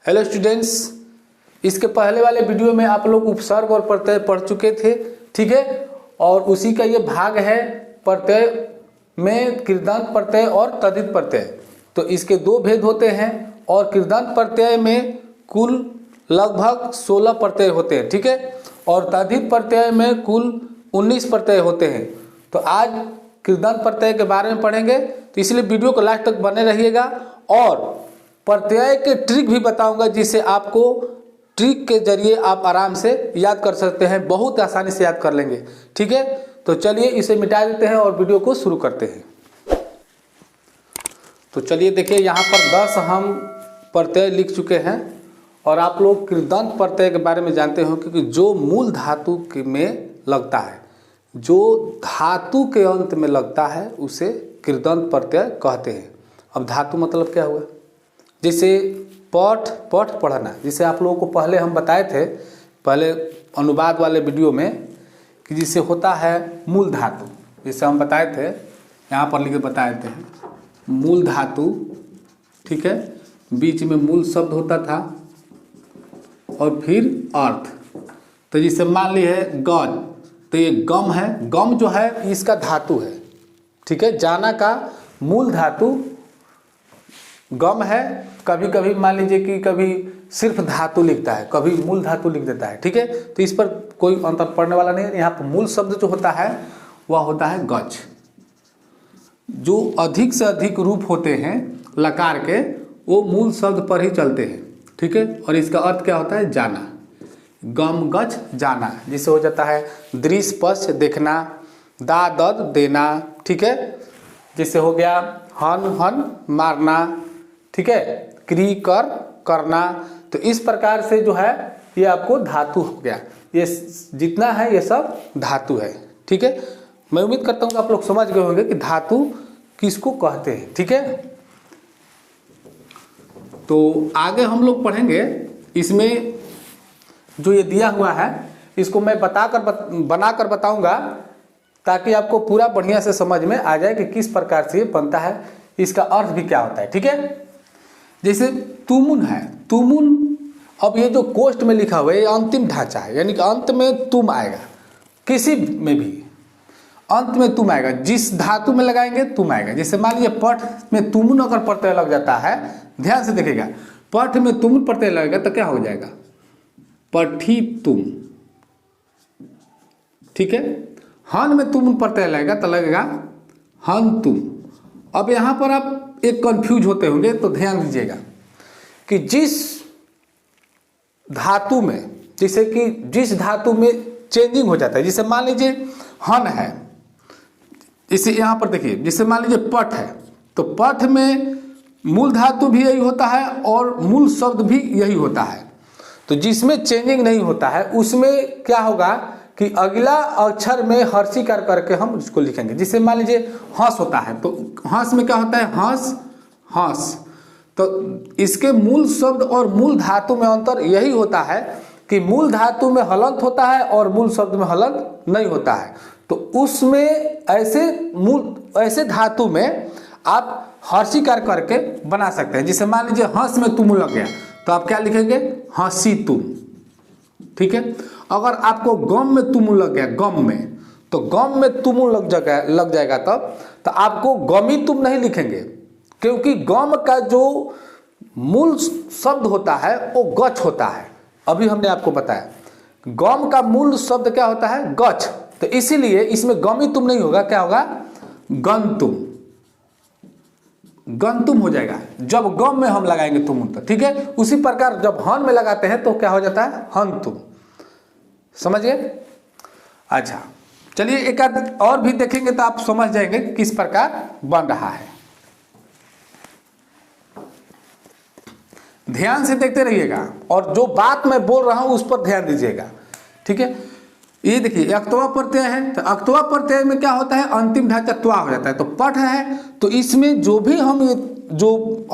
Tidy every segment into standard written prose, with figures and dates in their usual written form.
Hello students, इसके पहले वाले वीडियो में आप लोग उपसर्ग और प्रत्यय पढ़ चुके थे, ठीक है। और उसी का ये भाग है प्रत्यय में कृदंत प्रत्यय और तद्धित प्रत्यय। तो इसके दो भेद होते हैं और कृदंत प्रत्यय में कुल लगभग 16 प्रत्यय होते हैं, ठीक है। और तद्धित प्रत्यय में कुल 19 प्रत्यय होते हैं। तो आज कृदंत प्रत्यय के बारे में पढ़ेंगे, तो इसलिए वीडियो को लास्ट तक बने रहिएगा। और प्रत्यय के ट्रिक भी बताऊंगा, जिससे आपको ट्रिक के जरिए आप आराम से याद कर सकते हैं, बहुत आसानी से याद कर लेंगे, ठीक है। तो चलिए इसे मिटा देते हैं और वीडियो को शुरू करते हैं। तो चलिए देखिए, यहाँ पर 10 हम प्रत्यय लिख चुके हैं और आप लोग कृदंत प्रत्यय के बारे में जानते हो, क्योंकि जो मूल धातु में लगता है, जो धातु के अंत में लगता है, उसे कृदंत प्रत्यय कहते हैं। अब धातु मतलब क्या हुआ? जैसे पठ पढ़ना, जिसे आप लोगों को पहले हम बताए थे, पहले अनुवाद वाले वीडियो में, कि जिसे होता है मूल धातु, जिसे हम बताए थे, यहाँ पर लिख के बताए थे मूल धातु, ठीक है। बीच में मूल शब्द होता था और फिर अर्थ। तो जिसे मान ली है गज, तो ये गम है, गम जो है इसका धातु है, ठीक है। जाना का मूल धातु गम है। कभी कभी मान लीजिए कि कभी सिर्फ धातु लिखता है, कभी मूल धातु लिख देता है, ठीक है। तो इस पर कोई अंतर पड़ने वाला नहीं है। यहाँ पर मूल शब्द जो होता है वह होता है गज। जो अधिक से अधिक रूप होते हैं लकार के, वो मूल शब्द पर ही चलते हैं, ठीक है। और इसका अर्थ क्या होता है? जाना। गम गज जाना, जिसे हो जाता है दृश्य पश्च देखना, दा दद देना, ठीक है। जिसे हो गया हन हन मारना, ठीक है। क्री कर करना। तो इस प्रकार से जो है ये आपको धातु हो गया। ये जितना है ये सब धातु है, ठीक है। मैं उम्मीद करता हूँ कि आप लोग समझ गए होंगे कि धातु किसको कहते हैं, ठीक है। तो आगे हम लोग पढ़ेंगे। इसमें जो ये दिया हुआ है, इसको मैं बनाकर बताऊंगा, ताकि आपको पूरा बढ़िया से समझ में आ जाए कि किस प्रकार से ये बनता है, इसका अर्थ भी क्या होता है, ठीक है। जैसे तुमुन है, तुमुन, अब ये जो कोष्ठ में लिखा हुआ है ये अंतिम ढांचा है, यानी कि अंत में तुम आएगा, किसी में भी अंत में तुम आएगा, जिस धातु में लगाएंगे तुम आएगा। जैसे मान लीजिए पठ में तुमुन अगर प्रत्यय लग जाता है, ध्यान से देखिएगा, पठ में तुमुन प्रत्यय लगेगा तो क्या हो जाएगा? पठी तुम, ठीक है। हन में तुमुन प्रत्यय लगेगा तो लगेगा हन तुम। अब यहाँ पर आप एक कंफ्यूज होते होंगे, तो ध्यान दीजिएगा कि जिस धातु में, जैसे कि जिस धातु में चेंजिंग हो जाता है, जैसे मान लीजिए हन है, इसे यहाँ पर देखिए, जैसे मान लीजिए पठ है, तो पठ में मूल धातु भी यही होता है और मूल शब्द भी यही होता है। तो जिसमें चेंजिंग नहीं होता है उसमें क्या होगा कि अगला अक्षर में हर्षिकार करके हम उसको लिखेंगे। जिसे मान लीजिए हंस होता है, तो हंस में क्या होता है? हंस हंस। तो इसके मूल शब्द और मूल धातु में अंतर यही होता है कि मूल धातु में हलंत होता है और मूल शब्द में हलंत नहीं होता है। तो उसमें ऐसे धातु में आप हर्षिकार करके बना सकते हैं। जिसे मान लीजिए हंस में तुम लग गया, तो आप क्या लिखेंगे? हंसी तुम, ठीक है। अगर आपको गम में तुम लग गया, गम में, तो गम में तुम लग जाएगा तब, तो आपको गमी तुम नहीं लिखेंगे, क्योंकि गम का जो मूल शब्द होता है वो गच होता है। अभी हमने आपको बताया गम का मूल शब्द क्या होता है? गच। तो इसीलिए इसमें गमी तुम नहीं होगा, क्या होगा? गंतुम, गंतुम हो जाएगा जब गम में हम लगाएंगे तुम, तो ठीक है। उसी प्रकार जब हन में लगाते हैं तो क्या हो जाता है? हंतुम। समझ गए? अच्छा, चलिए एक आध और भी देखेंगे तो आप समझ जाएंगे किस प्रकार बन रहा है। ध्यान से देखते रहिएगा और जो बात मैं बोल रहा हूं उस पर ध्यान दीजिएगा, ठीक है। ये देखिए अक्तवा प्रत्यय है, तो अक्तवा प्रत्यय में क्या होता है? अंतिम ढांचा त्वा हो जाता है। तो पठ है, तो इसमें जो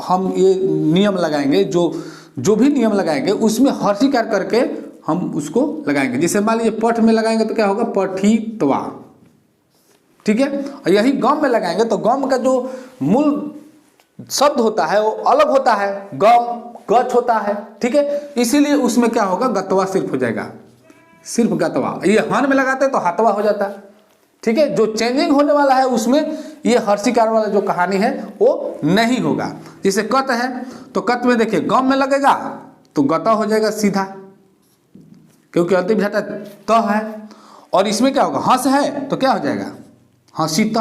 हम ये नियम लगाएंगे, जो भी नियम लगाएंगे उसमें हर्षिकार करके हम उसको लगाएंगे। जैसे मान लीजिए पठ में लगाएंगे तो क्या होगा? पठी त्वा, ठीक है। और यही गम में लगाएंगे तो गम का जो मूल शब्द होता है वो अलग होता है। गम गच होता है, ठीक है, इसीलिए उसमें क्या होगा, गतवा सिर्फ हो जाएगा, सिर्फ गतवा। ये हन में लगाते हैं तो हतवा हो जाता है, ठीक है। जो चेंजिंग होने वाला है उसमें ये हर्षिकार वाला जो कहानी है वो नहीं होगा। जैसे कत है तो कत में देखिए गम में लगेगा तो गता हो जाएगा सीधा, क्योंकि अंतिम ढांचा त है। और इसमें क्या होगा, हंस है तो क्या हो जाएगा, हंसित।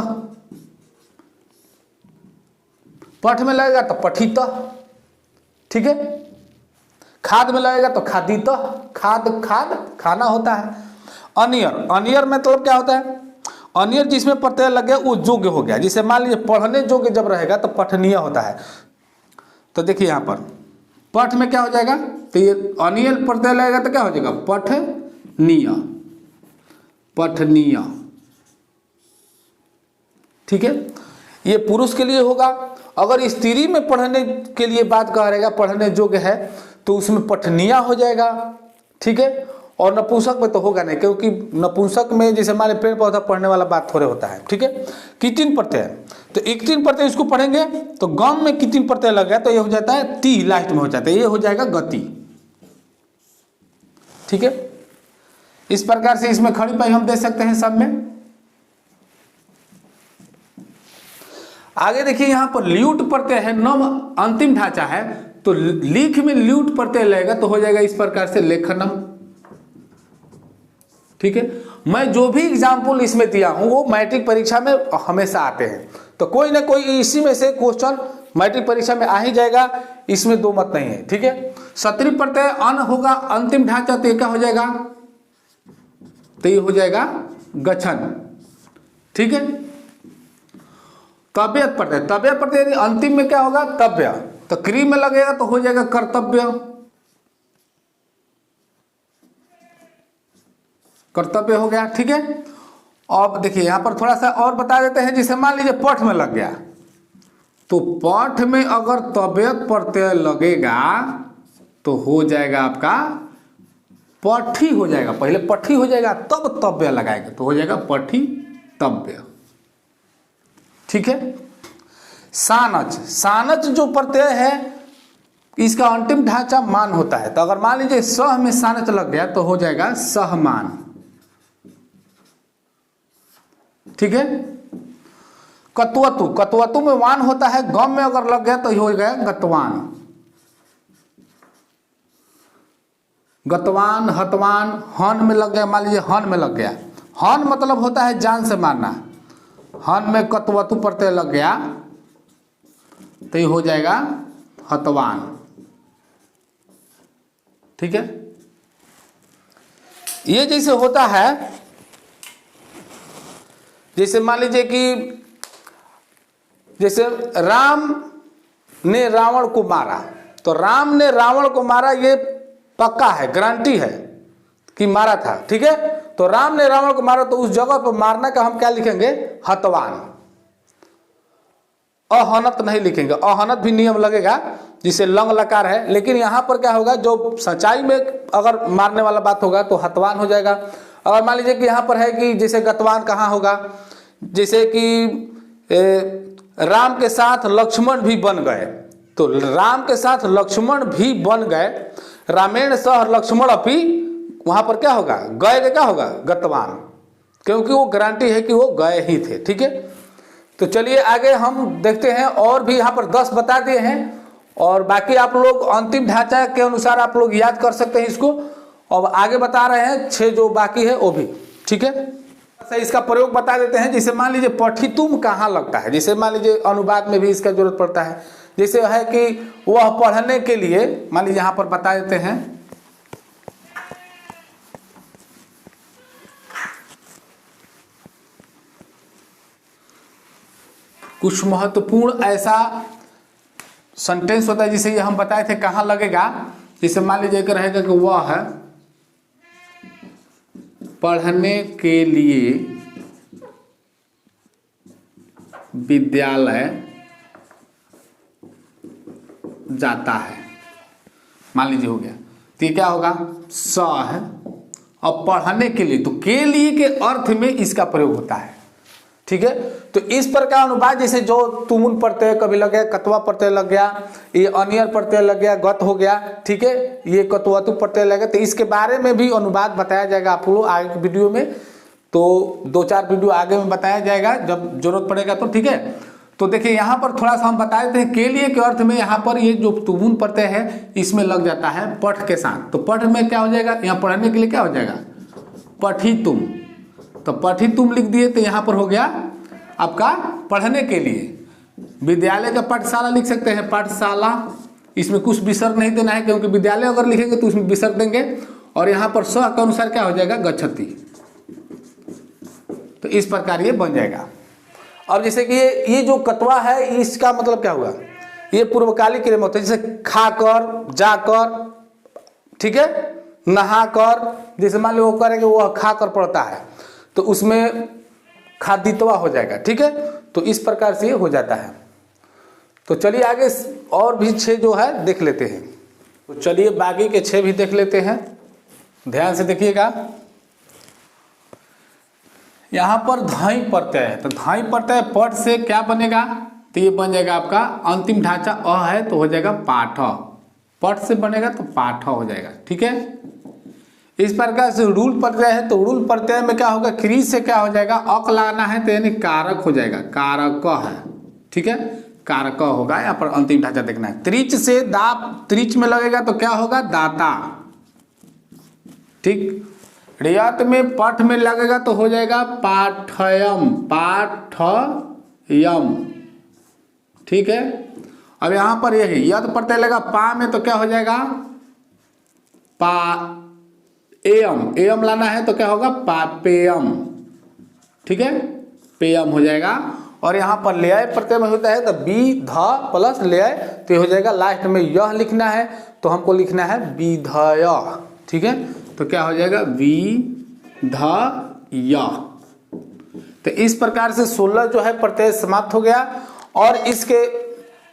पठ में लगेगा तो पठित, ठीक है। खाद में लगेगा तो खादित, खाद खाद खाना होता है। अनियर, अनियर मतलब क्या होता है, अनियर जिसमें प्रत्यय लग गया वो योग्य हो गया। जैसे मान लीजिए पढ़ने योग्य जब रहेगा तो पठनीय होता है। तो देखिए यहाँ पर पठ में क्या हो जाएगा, तो ये अनियर प्रत्यय लगेगा तो क्या हो जाएगा, पठनीय, पठनीय, ठीक है। ये पुरुष के लिए होगा। अगर स्त्री में पढ़ने के लिए बात कह रहेगा, पढ़ने योग्य है तो उसमें पठनीय हो जाएगा, ठीक है। और नपुंसक में तो होगा नहीं, क्योंकि नपुंसक में जैसे मान पेड़ पौधा पढ़ने वाला बात थोड़े होता है, ठीक है। कितिन प्रत्यय, तो एक तीन प्रत्यय इसको पढ़ेंगे तो गम में कितिन प्रत्यय लग गया तो ये हो जाता है ती, लास्ट में हो जाता है, ये हो जाएगा गति, ठीक है। इस प्रकार से इसमें खड़ी पाई हम दे सकते हैं सब में। आगे देखिए यहाँ पर ल्यूट प्रत्यय है, नव अंतिम ढांचा है, तो लिख में ल्यूट प्रत्यय लगेगा तो हो जाएगा इस प्रकार से लेखनम, ठीक है। मैं जो भी एग्जाम्पल इसमें दिया हूं वो मैट्रिक परीक्षा में हमेशा आते हैं, तो कोई ना कोई इसी में से क्वेश्चन मैट्रिक परीक्षा में आ ही जाएगा, इसमें दो मत नहीं है, ठीक है। सत्री प्रत्यय अन होगा, अंतिम ढांचा तो क्या हो जाएगा, तो ये हो जाएगा गछन, ठीक है। तबियत प्रत्यय, तबियत प्रत्यय अंतिम में क्या होगा, तव्य, तो क्री में लगेगा तो हो जाएगा कर्तव्य, कर्तव्य हो गया, ठीक है। अब देखिए यहां पर थोड़ा सा और बता देते हैं। जैसे मान लीजिए पठ में लग गया, तो पठ में अगर तबियत प्रत्यय लगेगा तो हो जाएगा आपका पठी हो जाएगा, पहले पठी हो जाएगा तब तव्य लगाएगा तो हो जाएगा पठी तव्य, ठीक है। सानच, सानच जो प्रत्यय है इसका अंतिम ढांचा मान होता है, तो अगर मान लीजिए सह में सानच लग गया तो हो जाएगा सहमान, ठीक है। कत्वतु, कत्वतु में वान होता है, गम में अगर लग गया तो हो गया गतवान, गतवान, हतवान। हन में लग गया, मान लीजिए हन में लग गया, हन मतलब होता है जान से मारना, हन में कत्वतु प्रत्यय लग गया तो ये हो जाएगा हतवान, ठीक है। ये जैसे होता है, जैसे मान लीजिए कि जैसे राम ने रावण को मारा, तो राम ने रावण को मारा ये पक्का है, गारंटी है कि मारा था, ठीक है। तो राम ने रावण को मारा तो उस जगह पर मारना का हम क्या लिखेंगे, हतवान, अहनत नहीं लिखेंगे, अहनत भी नियम लगेगा जिसे लंग लकार है, लेकिन यहां पर क्या होगा, जो सच्चाई में अगर मारने वाला बात होगा तो हतवान हो जाएगा। अगर मान लीजिए कि यहां पर है कि जैसे गतवान कहाँ होगा, जैसे कि राम के साथ लक्ष्मण भी बन गए, तो राम के साथ लक्ष्मण भी बन गए, रामेण सह लक्ष्मण अपि, वहां पर क्या होगा, गए का क्या होगा, गतवान, क्योंकि वो गारंटी है कि वो गए ही थे, ठीक है। तो चलिए आगे हम देखते हैं, और भी यहाँ पर 10 बता दिए हैं, और बाकी आप लोग अंतिम ढांचा के अनुसार आप लोग याद कर सकते हैं इसको। अब आगे बता रहे हैं 6 जो बाकी है वो भी, ठीक है। इसका प्रयोग बता देते हैं। जैसे मान लीजिए पठितुम कहाँ लगता है, जैसे मान लीजिए अनुवाद में भी इसका जरूरत पड़ता है, जैसे है कि वह पढ़ने के लिए, मान लीजिए यहाँ पर बता देते हैं, कुछ महत्वपूर्ण ऐसा सेंटेंस होता है जिसे ये हम बताए थे कहाँ लगेगा। जैसे मान लीजिए कि रहेगा कि वह पढ़ने के लिए विद्यालय जाता है, मान लीजिए हो गया, तो ये क्या होगा, स है। अब पढ़ने के लिए, तो के लिए के अर्थ में इसका प्रयोग होता है, ठीक है। तो इस प्रकार अनुवाद जैसे जो तुमुन प्रत्यय कभी लग गया, कत्वा प्रत्यय लग गया, ये अनियर प्रत्यय लग गया, गत हो गया, ठीक है, ये कत्वतु प्रत्यय लग गया, तो इसके बारे में भी अनुवाद बताया जाएगा आप लोग आगे की वीडियो में। तो 2-4 वीडियो आगे में बताया जाएगा जब जरूरत पड़ेगा तो, ठीक है। तो देखिए यहाँ पर थोड़ा सा हम बता देते हैं, के लिए के अर्थ में यहाँ पर ये जो तुमुन प्रत्यय है इसमें लग जाता है पठ के साथ। तो पठ में क्या हो जाएगा, यहाँ पढ़ने के लिए क्या हो जाएगा, पठितुम। तो पठितुम लिख दिए तो यहाँ पर हो गया आपका पढ़ने के लिए। विद्यालय का पाठशाला लिख सकते हैं, पाठशाला, इसमें कुछ विसर्ग नहीं देना है क्योंकि विद्यालय अगर लिखेंगे तो उसमें विसर्ग देंगे। और यहाँ पर स के अनुसार क्या हो जाएगा, गच्छति। तो इस प्रकार ये बन जाएगा। अब जैसे कि ये जो कत्वा है इसका मतलब क्या हुआ, ये पूर्वकालिक क्रिया में होता है, जैसे खाकर, जाकर, ठीक है, नहाकर, जैसे मान लो वो करेंगे वो खाकर पढ़ता है तो उसमें खादित्वा हो जाएगा, ठीक है। तो इस प्रकार से ये हो जाता है। तो चलिए आगे और भी 6 जो है देख लेते हैं। तो चलिए बाकी के 6 भी देख लेते हैं, ध्यान से देखिएगा। यहाँ पर धाई प्रत्यय है, तो धाई प्रत्यय पठ से क्या बनेगा, तो ये बन जाएगा आपका अंतिम ढांचा अ है तो हो जाएगा पाठ, पठ से बनेगा तो पाठ हो जाएगा, ठीक है। इस प्रकार से रूल प्रत्यय है, तो रूल प्रत्यय में क्या होगा, क्री से क्या हो जाएगा, अक लगाना है तो यानी कारक हो जाएगा, कारक है, ठीक है, कारक होगा। यहाँ पर अंतिम ढांचा देखना है। त्रिच से दा, त्रिच में लगेगा तो क्या होगा, दाता, ठीक। रियात में पठ में लगेगा तो हो जाएगा पाठयम, पाठयम, ठीक है। अब यहाँ पर यही यद प्रत्यय लगा पा में तो क्या हो जाएगा, पा एयम, एयम लाना है तो क्या होगा, पापेयम, ठीक है, पेयम हो जाएगा। और यहाँ पर लेय प्रत्यय में होता है तो बी ध प्लस लेय, तो हो जाएगा लास्ट में यह लिखना है तो हमको लिखना है विधय, ठीक है। तो क्या हो जाएगा, विधय। तो इस प्रकार से 16 जो है प्रत्यय समाप्त हो गया। और इसके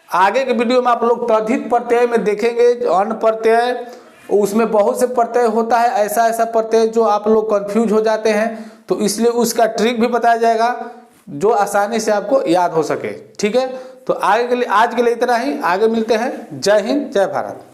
आगे के वीडियो में आप लोग तद्धित प्रत्यय में देखेंगे, अन्न प्रत्यय, उसमें बहुत से प्रत्यय होता है, ऐसा ऐसा प्रत्यय जो आप लोग कंफ्यूज हो जाते हैं, तो इसलिए उसका ट्रिक भी बताया जाएगा जो आसानी से आपको याद हो सके, ठीक है। तो आगे के लिए आज के लिए इतना ही, आगे मिलते हैं। जय हिंद, जय भारत।